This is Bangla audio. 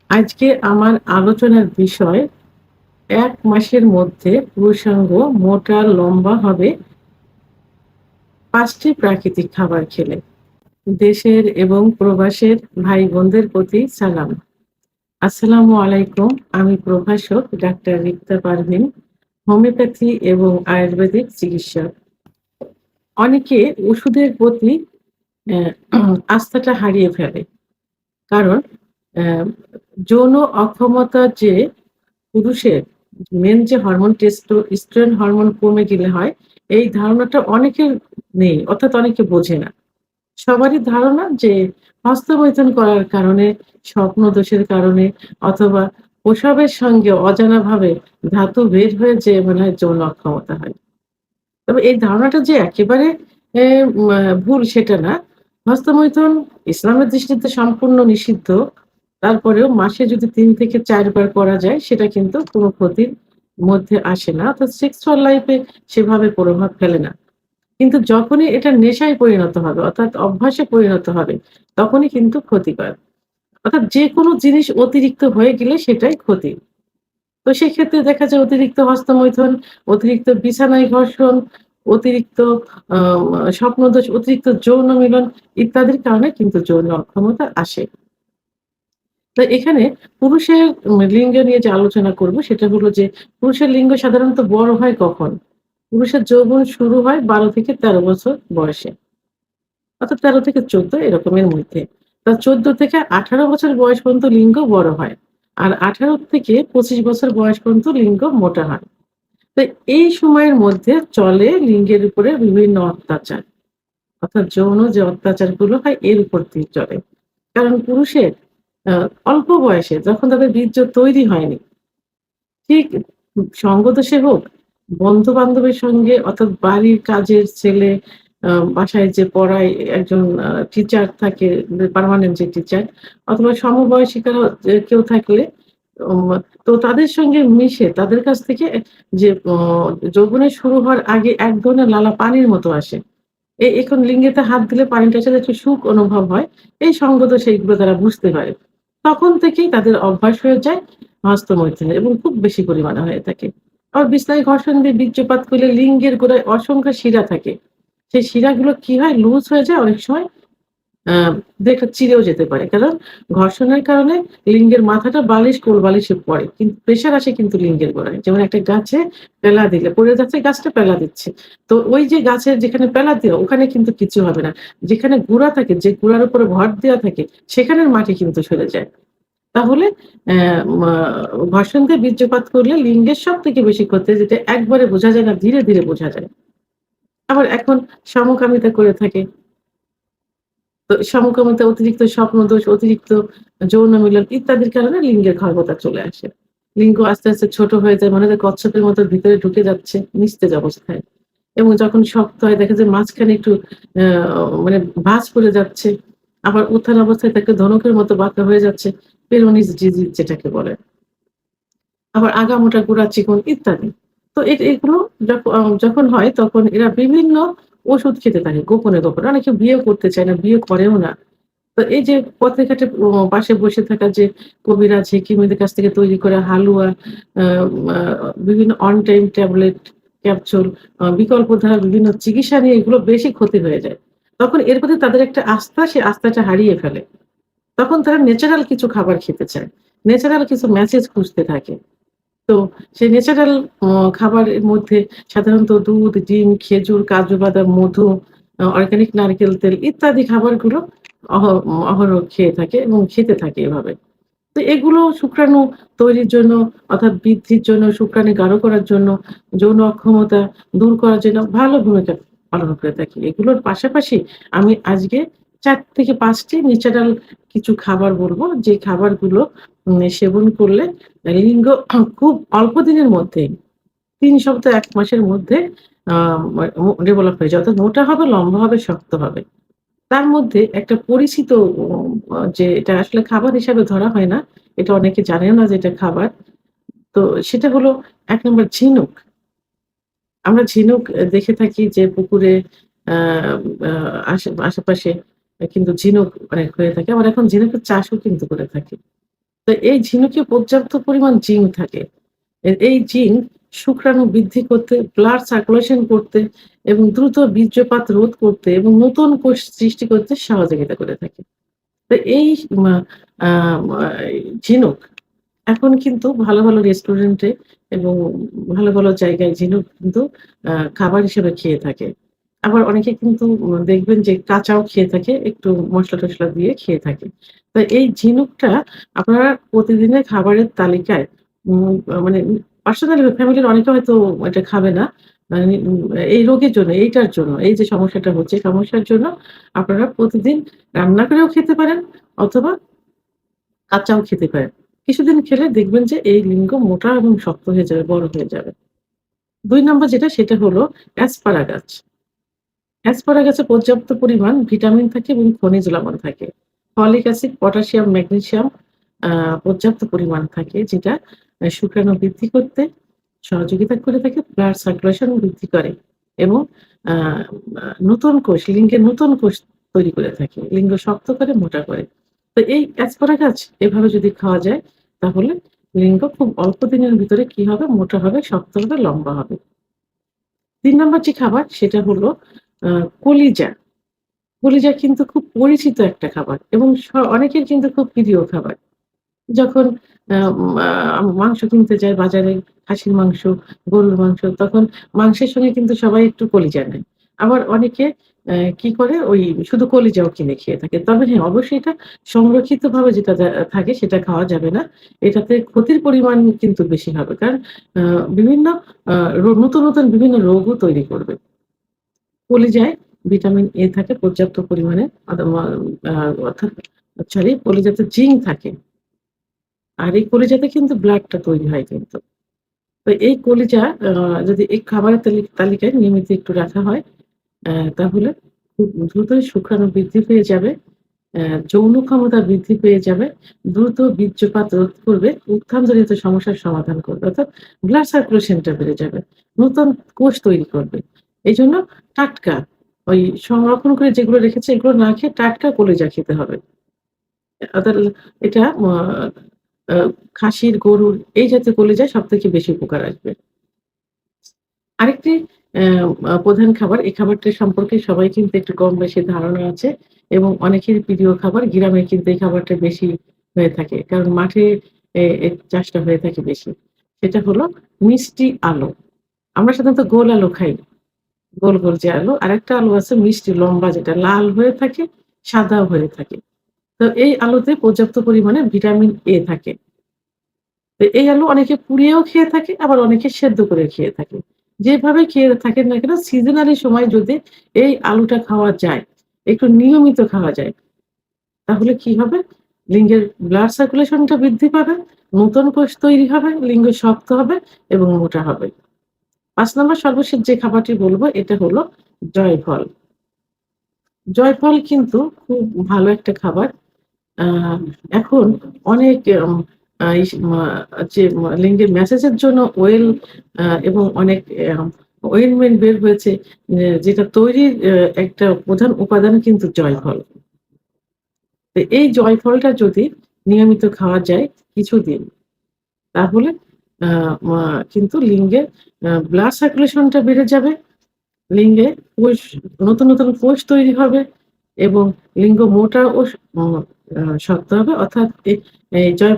আজকে আমার আলোচনার বিষয় ১ মাসের মধ্যে পুরুষাঙ্গ মোটা লম্বা হবে ৫ টি প্রাকৃতিক খাবার খেলে। দেশের এবং প্রবাসের ভাই-বোনদের প্রতি সালাম। আসসালামু আলাইকুম। আমি প্রভাষক ডাক্তার রিক্তা পারভীন, হোমিওপ্যাথি এবং আয়ুর্বেদিক চিকিৎসক। অনেকে ওষুধের প্রতি অ্যা আস্থাটা হারিয়ে ফেলে। কারণ অ্যা যৌন অক্ষমতার যে পুরুষের মেন যে হরমোন টেস্টোস্টেরন হরমোন কমে গেলে হয়, এই ধারণাটা অনেকের নেই। অর্থাৎ অনেকে বোঝে না। সবারই ধারণা যে হস্তমৈথুন করার কারণে, স্বপ্নদোষের কারণে অথবা প্রসবের সঙ্গে অজানাভাবে ধাতু বের হয়ে যেয়ে মনে হয় যৌন অক্ষমতা হয়। তবে এই ধারণাটা যে একেবারে এ মা ভুল সেটা না। হস্তমৈথুন ইসলামের দৃষ্টিতে সম্পূর্ণ নিষিদ্ধ। তারপরেও মাসে যদি ৩ থেকে ৪ বার করা যায় সেটা কিন্তু কোন ক্ষতির মধ্যে আসে না। অর্থাৎ সেক্সুয়াল লাইফ এ সেভাবে প্রভাব ফেলে না। কিন্তু যখনই এটা নেশায় পরিণত হবে অর্থাৎ অভ্যাসে পরিণত হবে তখনই কিন্তু ক্ষতিকর। অর্থাৎ যেকোনো জিনিস অতিরিক্ত হয়ে গেলে সেটাই ক্ষতি। তো সেক্ষেত্রে দেখা যায় অতিরিক্ত হস্তমৈথুন, অতিরিক্ত বিছানায় ঘর্ষণ, অতিরিক্ত আ স্বপ্নদোষ, অতিরিক্ত যৌন মিলন ইত্যাদির কারণে কিন্তু যৌন অক্ষমতা আসে। তো এখানে পুরুষের লিঙ্গ নিয়ে যে আলোচনা করব সেটা হলো যে পুরুষের লিঙ্গ সাধারণত বড় হয় কখন? পুরুষের যৌবন শুরু হয় ১২ থেকে ১৩ বছর বয়সে। অর্থাৎ ১৩ থেকে ১৪ এরকমের মধ্যে। ১৪ থেকে ১৮ বছর বয়স পর্যন্ত লিঙ্গ বড় হয়। আর ১৮ থেকে ২৫ বছর বয়স পর্যন্ত লিঙ্গ মোটা হয়। তো এই সময়ের মধ্যে চলে লিঙ্গের উপরে বিভিন্ন অত্যাচার। অর্থাৎ যৌন যে অত্যাচারগুলো হয় এর উপর দিয়ে চলে। কারণ পুরুষের আ অল্প বয়সে যখন তাদের বীর্য তৈরি হয়নি, ঠিক সঙ্গদোষে হোক, বন্ধু-বান্ধবের সঙ্গে অর্থাৎ বাড়ির কাজের ছেলে, বাসায় যে পড়ায় একজন টিচার থাকে, পার্মানেন্ট যে টিচার অথবা সমবয়সী কারো যে কেউ থাকলে উম তো তাদের সঙ্গে মিশে তাদের কাছ থেকে যে যৌবনের শুরু হওয়ার আগে এক ধরনের লালা পানির মতো আসে। এখন লিঙ্গেতে হাত দিলে পানিটার সাথে একটু সুখ অনুভব হয়। এই সঙ্গদোষ এইগুলো তারা বুঝতে পারে। তখন থেকেই তাদের অভ্যাস হয়ে যায় হস্তমৈথুনের এবং খুব বেশি পরিমাণে হয়ে থাকে। আবার বিছনায় ঘর্ষণ দিয়ে বীর্যপাত করলে লিঙ্গের গোড়ায় অসংখ্য শিরা থাকে। সেই শিরাগুলো কি হয়? লুজ হয়ে যায় অনেক সময় আ দেখে চিড়েও যেতে পারে। কারণ ঘর্ষণের কারণে লিঙ্গের মাথাটা বালিশ, কোল বালিশে পড়ে। কিন্তু প্রেশার আসে কিন্তু লিঙ্গের গোড়ায়। যেমন একটা গাছে পেলা দিলে পড়ে যাচ্ছে গাছটা পেলা দিচ্ছে। তো ওই যে গাছের যেখানে পেলা দেওয়া ওখানে কিন্তু কিছু হবে না। যেখানে গুড়া থাকে, যে গুড়ার উপরে ভর দেওয়া থাকে সেখানের মাটি কিন্তু সরে যায়। তাহলে মা ঘর্ষণ দিয়ে বীর্যপাত করলে লিঙ্গের সবথেকে বেশি ক্ষতি হয় যেটা একবারে বোঝা যায় না, ধীরে, ধীরে বোঝা যায়। আবার এখন সমকামিতা করে থাকে। তো সমকামিতা, অতিরিক্ত স্বপ্নদোষ, অতিরিক্ত যৌন মিলন ইত্যাদির কারণে লিঙ্গের খর্বতা চলে আসে। লিঙ্গ আস্তে, আস্তে ছোট হয়ে যায়। মনে হয় কচ্ছপের মতো ভিতরে ঢুকে যাচ্ছে নিস্তেজ অবস্থায়। এবং যখন শক্ত হয় দেখা যায় মাঝখানে একটু আ মানে ভাঁজ পড়ে যাচ্ছে। আবার উত্থান অবস্থায় থাকে ধনুকের মতো বাঁকা হয়ে যাচ্ছে। পেরোনিস ডিজিজ যেটাকে বলে। আবার আগামোটা, গোড়া চিকন ইত্যাদি। তো এগুলো যখন হয় তখন এরা বিভিন্ন ওষুধ খেতে থাকে গোপনে, গোপনে। অনেকে বিয়েও করতে চায় না, বিয়ে করেও না। তো এই যে পথে ঘাটে পাশে বসে থাকা যে কবিরাজ, হেকিমদের কাছ থেকে তৈরি করা হালুয়া, আ আ বিভিন্ন অন টাইম ট্যাবলেট, ক্যাপসুল, বিকল্প ধারা বিভিন্ন চিকিৎসা নিয়ে এগুলো বেশি ক্ষতি হয়ে যায়। তখন এর প্রতি তাদের একটা আস্থা, সে আস্থাটা হারিয়ে ফেলে। তখন তারা ন্যাচারাল কিছু খাবার খেতে চায়। ন্যাচারাল কিছু মেসেজ খুঁজতে থাকে। তো সেই ন্যাচারাল অ খাবারের মধ্যে সাধারণত দুধ, ডিম, খেজুর, কাজু বাদাম, মধু, অর্গানিক নারকেল তেল ইত্যাদি খাবারগুলো অহ অহরহ খেয়ে থাকে এবং খেতে থাকে এভাবে। তো এগুলো শুক্রাণু তৈরির জন্য অর্থাৎ বৃদ্ধির জন্য, শুক্রাণু গাঢ় করার জন্য, যৌন অক্ষমতা দূর করার জন্য ভালো ভূমিকা পালন করে থাকে। এগুলোর পাশাপাশি আমি আজকে ৪ থেকে ৫ টি ন্যাচারাল কিছু খাবার বলব, যে খাবারগুলো সেবন করলে লিঙ্গ খুব অল্প দিনের মধ্যেই ৩ সপ্তাহ ১ মাসের মধ্যে আ ডেভেলপ হয়ে যায়। অর্থাৎ মোটা হবে, লম্বা হবে, শক্ত হবে। তার মধ্যে একটা পরিচিত ও যে এটা আসলে খাবার হিসাবে ধরা হয় না। এটা অনেকে জানেও না যে এটা খাবার। তো সেটা হলো ১ নম্বর ঝিনুক। আমরা ঝিনুক দেখে থাকি যে পুকুরে আ আ আশেপাশে কিন্তু ঝিনুক অনেক হয়ে থাকে। আবার এখন ঝিনুকের চাষও কিন্তু করে থাকে। তো এই ঝিনুকে পর্যাপ্ত পরিমাণ জিঙ্ক থাকে। এই জিঙ্ক শুক্রাণু বৃদ্ধি করতে, ব্লাড সার্কুলেশন করতে এবং দ্রুত বীর্যপাত রোধ করতে এবং নতুন কোষ সৃষ্টি করতে সহযোগিতা করে থাকে। তো এই মা আ মা ঝিনুক এখন কিন্তু ভালো, ভালো রেস্টুরেন্টে এবং ভালো, ভালো জায়গায় ঝিনুক কিন্তু খাবার হিসেবে খেয়ে থাকে। আবার অনেকে কিন্তু দেখবেন যে কাঁচাও খেয়ে থাকে, একটু মসলা-টসলা দিয়ে খেয়ে থাকে। তো এই ঝিনুকটা আপনারা প্রতিদিনের খাবারের তালিকায় মানে পার্সোনালি ফ্যামিলির অনেকে হয়তো এটা খাবে না। মানে এই রোগের জন্য, এইটার জন্য, এই যে সমস্যাটা হচ্ছে, এই সমস্যার জন্য আপনারা প্রতিদিন রান্না করেও খেতে পারেন অথবা কাঁচাও খেতে পারেন। কিছুদিন খেলে দেখবেন যে এই লিঙ্গ মোটা এবং শক্ত হয়ে যাবে, বড় হয়ে যাবে। ২ নাম্বার যেটা সেটা হলো অ্যাসপারাগাস। অ্যাসপারাগাসে পর্যাপ্ত পরিমাণ ভিটামিন থাকে এবং খনিজ লবণ থাকে। ফলিক অ্যাসিড, পটাশিয়াম, ম্যাগনেসিয়াম আ পর্যাপ্ত পরিমাণ থাকে যেটা শুক্রাণু বৃদ্ধি করতে সহযোগিতা করে থাকে, ব্লাড সার্কুলেশন বৃদ্ধি করে এবং আ আ নতুন কোষ, লিঙ্গের নতুন কোষ তৈরি করে থাকে। লিঙ্গ শক্ত করে, মোটা করে। তো এই অ্যাসপারাগাস এভাবে যদি খাওয়া যায় তাহলে লিঙ্গ খুব অল্প দিনের ভিতরে কি হবে? মোটা হবে, শক্ত হবে, লম্বা হবে। ৩ নাম্বার যে খাবার সেটা হলো আ কলিজা। কলিজা কিন্তু খুব পরিচিত একটা খাবার এবং অনেকের কিন্তু খুব প্রিয় খাবার। যখন মাংস কিনতে যায় বাজারে খাসির মাংস, গরুর মাংস তখন মাংসের সঙ্গে কিন্তু সবাই একটু কলিজা নেয়। আবার অনেকে কি করে ওই শুধু কলিজাও কিনে খেয়ে থাকে। তবে হ্যাঁ, অবশ্যই এটা সংরক্ষিতভাবে যেটা থাকে সেটা খাওয়া যাবে না। এটাতে ক্ষতির পরিমাণ কিন্তু বেশি হবে। কারণ আ বিভিন্ন আ নতুন, নতুন বিভিন্ন রোগও তৈরি করবে। কলিজায় ভিটামিন এ থাকে পর্যাপ্ত পরিমাণে অথবা আ অর্থাৎ কলিজাতে জিঙ্ক থাকে। আর এই কলিজাতে কিন্তু ব্লাডটা তৈরি হয় কিন্তু। তো এই কলিজা যদি এই খাবারের তালিকায় নিয়মিত একটু রাখা হয়, তাহলে খুব দ্রুতই শুক্রাণু বৃদ্ধি পেয়ে যাবে, যৌন ক্ষমতা বৃদ্ধি পেয়ে যাবে, দ্রুত বীর্যপাত রোধ করবে, উত্থানজনিত সমস্যার সমাধান করবে। অর্থাৎ ব্লাড সার্কুলেশনটা বেড়ে যাবে। নতুন কোষ তৈরি করবে। এজন্য টাটকা ওই সংরক্ষণ করে যেগুলো রেখেছে এগুলো না খেয়ে টাটকা কলিজা খেতে হবে। অর্থাৎ এটা আ খাসির, গরুর এই জাতীয় কলিজায় সবথেকে বেশি উপকার আসবে। আরেকটি অ্যা প্রধান খাবার, এই খাবারটি সম্পর্কে সবাই কিন্তু একটু কম বেশি ধারণা আছে এবং অনেকেরই প্রিয় খাবার। গ্রামে কিন্তু এই খাবারটা বেশি হয়ে থাকে। কারণ মাঠে এর চাষটা হয়ে থাকে বেশি। সেটা হলো মিষ্টি আলু। আমরা সাধারণত গোল আলু খাই। গোল, গোল যে আলু। আরেকটা আলু আছে মিষ্টি লম্বা যেটা লাল হয়ে থাকে, সাদাও হয়ে থাকে। তো এই আলুতে পর্যাপ্ত পরিমাণে ভিটামিন এ থাকে। তো এই আলু অনেকে পুড়িয়েও খেয়ে থাকে, আবার অনেকে সেদ্ধ করে খেয়ে থাকে। যেভাবে খেয়ে থাকেন না কেন সিজনালি সময় যদি এই আলুটা খাওয়া যায়, একটু নিয়মিত খাওয়া যায়, তাহলে কি হবে? লিঙ্গের ব্লাড সার্কুলেশন টা বৃদ্ধি পাবে, নতুন কোষ তৈরি হবে, লিঙ্গ শক্ত হবে এবং মোটা হবে। ৫ নাম্বার সর্বশেষ যে খাবারটি বলব এটা হলো জয়ফল। জয়ফল কিন্তু খুব ভালো একটা খাবার। আ এখন অনেক আম আ ইস মা যে লিঙ্গের মেসেজের জন্য এবং অনেক অয়েনমেন্ট বের হয়েছে যেটা তৈরির একটা প্রধান উপাদান কিন্তু জয়ফল। তো এই জয়ফলটা যদি নিয়মিত খাওয়া যায় কিছুদিন, তাহলে আ মা কিন্তু লিঙ্গের ব্লাড সার্কুলেশন টা বেড়ে যাবে। লিঙ্গে কোষ নতুন, নতুন কোষ তৈরি হবে এবং লিঙ্গ মোটা ও স শক্ত হবে অর্থাৎ এই জয়